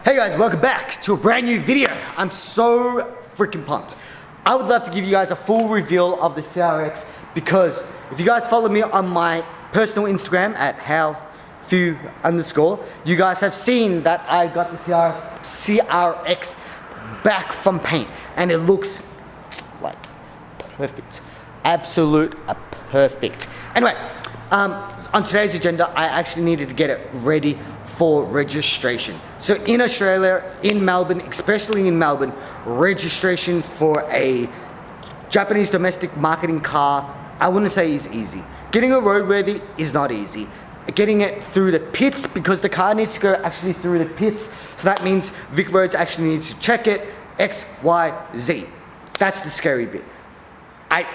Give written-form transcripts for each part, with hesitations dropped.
Hey guys, welcome back to a brand new video. I'm so freaking pumped. I would love to give you guys a full reveal of the CRX because if you guys follow me on my personal Instagram at howfew_, you guys have seen that I got the CRX back from paint and it looks like perfect. Absolute perfect. Anyway, on today's agenda, I actually needed to get it ready for registration. So in Australia, in Melbourne, especially in Melbourne, registration for a Japanese domestic marketing car, I wouldn't say is easy. Getting a roadworthy is not easy. Getting it through the pits, because the car needs to go actually through the pits, so that means Vic Roads actually needs to check it, X, Y, Z. That's the scary bit. I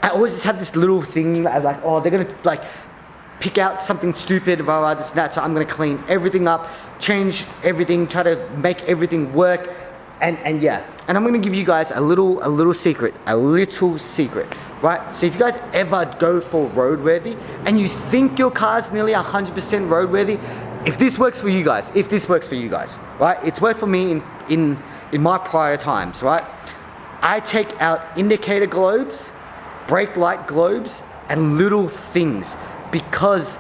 always just have this little thing that I'm like, oh, they're gonna like pick out something stupid, blah, blah, this and that, so I'm gonna clean everything up, change everything, try to make everything work, and yeah. And I'm gonna give you guys a little secret, right? So if you guys ever go for roadworthy, and you think your car's nearly 100% roadworthy, if this works for you guys, right? It's worked for me in my prior times, right? I take out indicator globes, brake light globes, and little things, because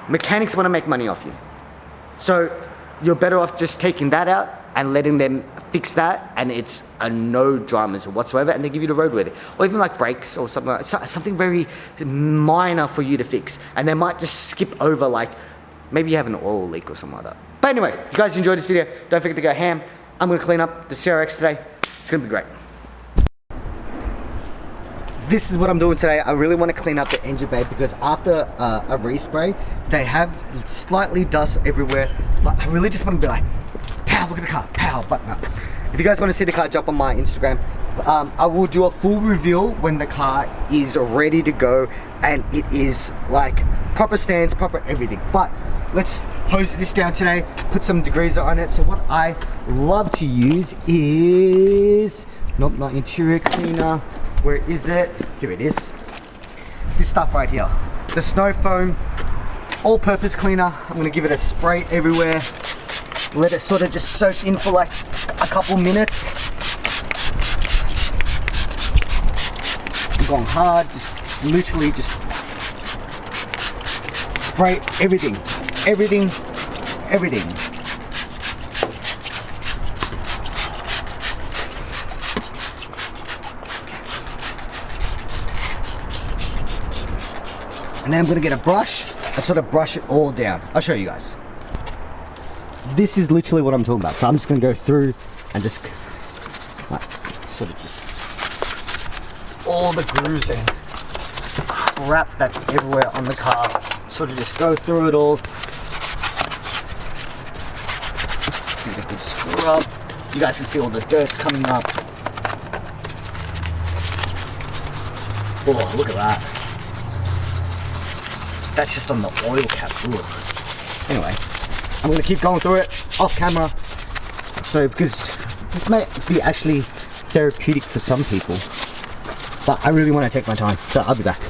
mechanics want to make money off you. So you're better off just taking that out and letting them fix that, and it's a no dramas whatsoever, and they give you the roadworthy. Or even like brakes or something like that, something very minor for you to fix, and they might just skip over, like maybe you have an oil leak or something like that. But anyway, if you guys enjoyed this video, don't forget to go ham. I'm going to clean up the CRX today. It's going to be great. This is what I'm doing today. I really want to clean up the engine bay because after a respray, they have slightly dust everywhere. But I really just want to be like, pow, look at the car, pow, but no. If you guys want to see the car, jump on my Instagram. I will do a full reveal when the car is ready to go and it is like proper stands, proper everything. But let's hose this down today, put some degreaser on it. So what I love to use is, nope, not interior cleaner. Where is it? Here it is. This stuff right here. The snow foam, all-purpose cleaner. I'm gonna give it a spray everywhere. Let it sort of just soak in for like a couple minutes. I'm going hard, just literally just spray everything. Everything. And then I'm gonna get a brush and sort of brush it all down. I'll show you guys. This is literally what I'm talking about. So I'm just gonna go through and just like, sort of just all the grooves and the crap that's everywhere on the car. Sort of just go through it all. Give it a good scrub. You guys can see all the dirt coming up. Oh, look at that. That's just on the oil cap. Ugh. Anyway, I'm gonna keep going through it off camera. So, because this might be actually therapeutic for some people, but I really want to take my time. So I'll be back.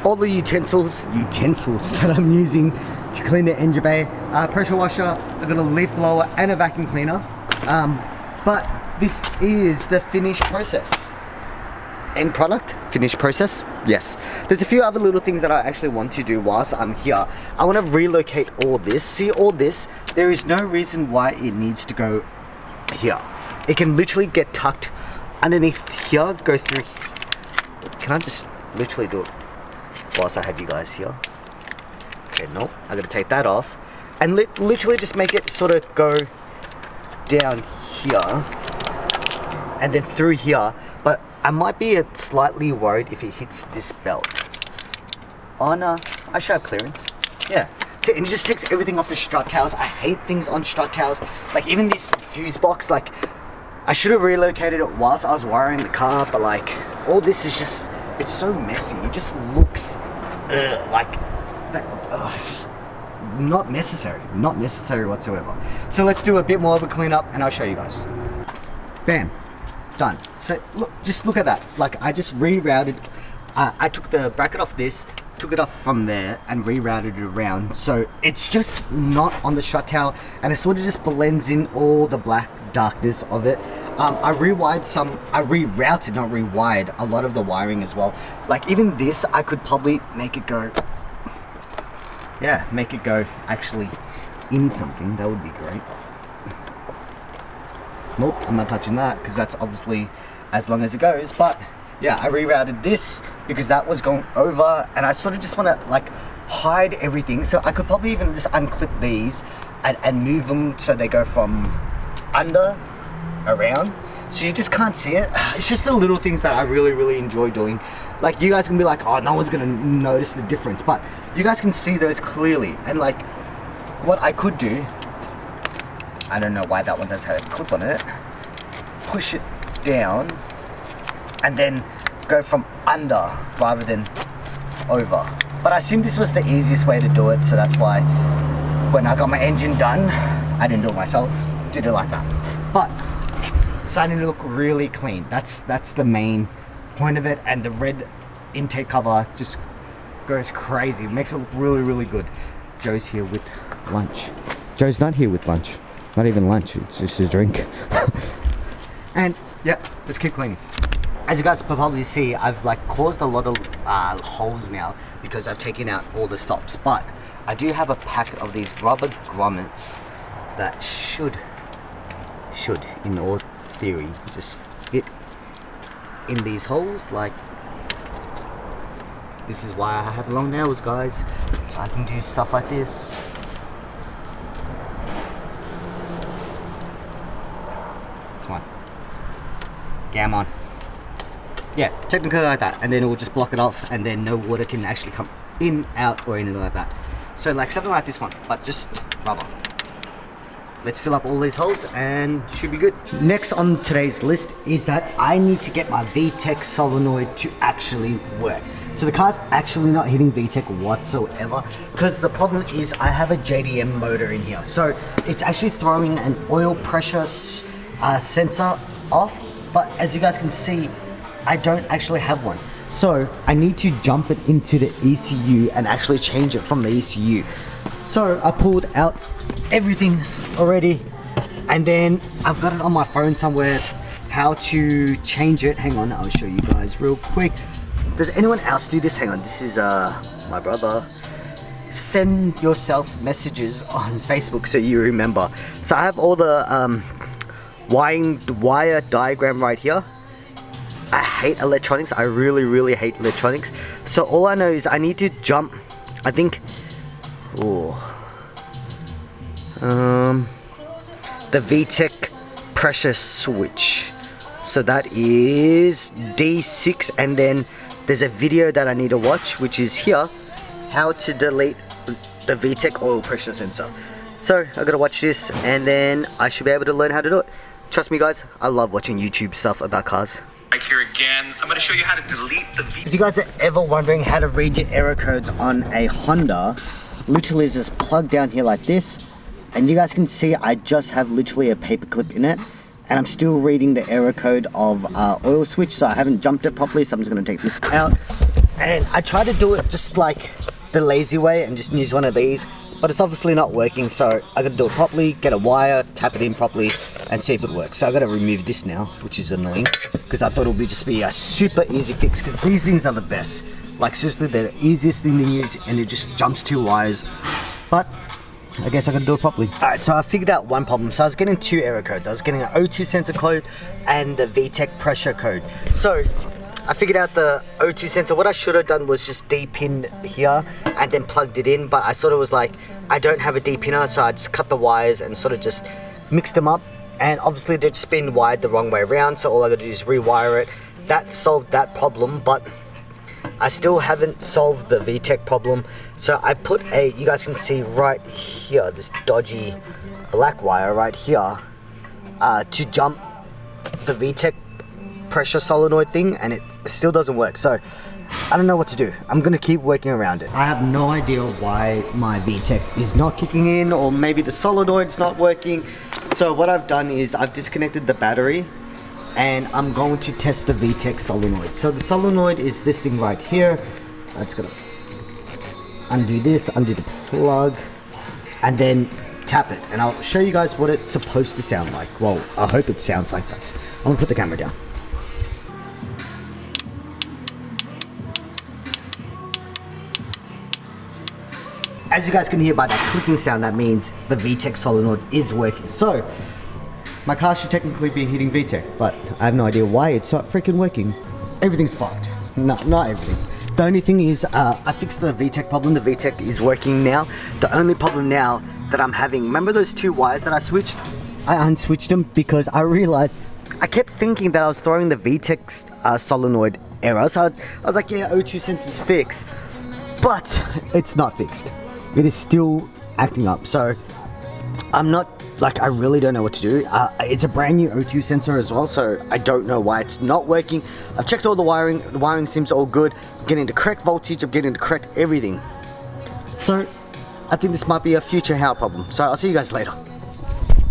All the utensils that I'm using to clean the engine bay: pressure washer, I've got a leaf blower and a vacuum cleaner. But this is the finished process. End product, finished process, yes. There's a few other little things that I actually want to do whilst I'm here. I want to relocate all this. See all this? There is no reason why it needs to go here. It can literally get tucked underneath here, go through. Can I just literally do it whilst I have you guys here? Okay, nope, I gotta take that off. And literally just make it sort of go down here and then through here. But I might be slightly worried if it hits this belt. Oh no, I should have clearance. Yeah. So, and it just takes everything off the strut tails. I hate things on strut tails. Like even this fuse box, like I should have relocated it whilst I was wiring the car, but like all this is just, it's so messy. It just looks like that, just not necessary whatsoever. So let's do a bit more of a cleanup and I'll show you guys. Bam. Done. So look, just look at that. Like I just rerouted. I took the bracket off this, took it off from there and rerouted it around, so it's just not on the shut tail, and it sort of just blends in all the black darkness of it. I rerouted, not rewired, a lot of the wiring as well. Like even this, I could probably make it go, yeah, make it go actually in something. That would be great. Nope, I'm not touching that because that's obviously as long as it goes. But yeah, I rerouted this because that was going over, and I sort of just want to like hide everything. So I could probably even just unclip these and move them so they go from under around, so you just can't see it. It's just the little things that I really enjoy doing. Like you guys can be like, oh, no one's gonna notice the difference, but you guys can see those clearly. And like what I could do, I don't know why that one does have a clip on it, push it down and then go from under rather than over. But I assumed this was the easiest way to do it, so that's why when I got my engine done, I didn't do it myself, did it like that. But starting to look really clean. That's the main point of it, and the red intake cover just goes crazy. It makes it look really good. Joe's here with lunch. Joe's not here with lunch. Not even lunch, it's just a drink. And yeah, let's keep cleaning. As you guys can probably see, I've like caused a lot of holes now because I've taken out all the stops. But I do have a packet of these rubber grommets that should, in all theory, just fit in these holes. Like, this is why I have long nails, guys, so I can do stuff like this. Come on, gam on. Yeah, technically like that, and then it will just block it off, and then no water can actually come in, out, or anything like that. So like something like this one, but just rubber. Let's fill up all these holes and should be good. Next on today's list is that I need to get my Vtec solenoid to actually work. So the car's actually not hitting Vtec whatsoever, because the problem is I have a JDM motor in here. So it's actually throwing an oil pressure sensor off, but as you guys can see, I don't actually have one. So I need to jump it into the ECU and actually change it from the ECU. So I pulled out everything already, and then I've got it on my phone somewhere how to change it. Hang on, I'll show you guys real quick. Does anyone else do this? Hang on, this is my brother. Send yourself messages on Facebook so you remember. So I have all the wire diagram right here. I hate electronics. I really hate electronics. So all I know is I need to jump, I think, the Vtec pressure switch. So that is D6, and then there's a video that I need to watch, which is here, how to delete the Vtec oil pressure sensor. So I gotta watch this, and then I should be able to learn how to do it. Trust me guys, I love watching YouTube stuff about cars. Right here again, I'm going to show you how to delete the Vtec. If you guys are ever wondering how to read your error codes on a Honda, literally is just plug down here like this, and you guys can see I just have literally a paper clip in it, and I'm still reading the error code of oil switch, so I haven't jumped it properly, so I'm just going to take this out. And I try to do it just like the lazy way and just use one of these, but it's obviously not working, so I gotta do it properly, get a wire, tap it in properly, and see if it works. So I gotta remove this now, which is annoying, because I thought it would just be a super easy fix, because these things are the best. Like seriously, they're the easiest thing to use, and it just jumps 2 wires. But I guess I gotta do it properly. Alright, so I figured out one problem. So I was getting 2 error codes. I was getting an O2 sensor code and the Vtec pressure code. So I figured out the O2 sensor. What I should have done was just D-pin here and then plugged it in, but I sort of was like, I don't have a D-pinner, so I just cut the wires and sort of just mixed them up, and obviously they'd just been wired the wrong way around, so all I gotta do is rewire it. That solved that problem, but I still haven't solved the Vtec problem. So I put a, you guys can see right here, this dodgy black wire right here, to jump the Vtec pressure solenoid thing, and it still doesn't work. So I don't know what to do. I'm gonna keep working around it. I have no idea why my Vtec is not kicking in, or maybe the solenoid's not working. So what I've done is I've disconnected the battery, and I'm going to test the Vtec solenoid. So the solenoid is this thing right here. That's gonna undo this, undo the plug, and then tap it. And I'll show you guys what it's supposed to sound like. Well, I hope it sounds like that. I'm gonna put the camera down. As you guys can hear by that clicking sound, that means the Vtec solenoid is working. So, my car should technically be hitting Vtec, but I have no idea why it's not freaking working. Everything's fucked. No, not everything. The only thing is, I fixed the Vtec problem. The Vtec is working now. The only problem now that I'm having, remember those two wires that I switched? I unswitched them because I realized I kept thinking that I was throwing the Vtec solenoid error. So I was like, yeah, O2 sensor's fixed. But it's not fixed. It is still acting up. So I'm not, like, I really don't know what to do. It's a brand new O2 sensor as well, so I don't know why it's not working. I've checked all the wiring. The wiring seems all good. I'm getting the correct voltage. I'm getting the correct everything. So I think this might be a future How problem. So I'll see you guys later.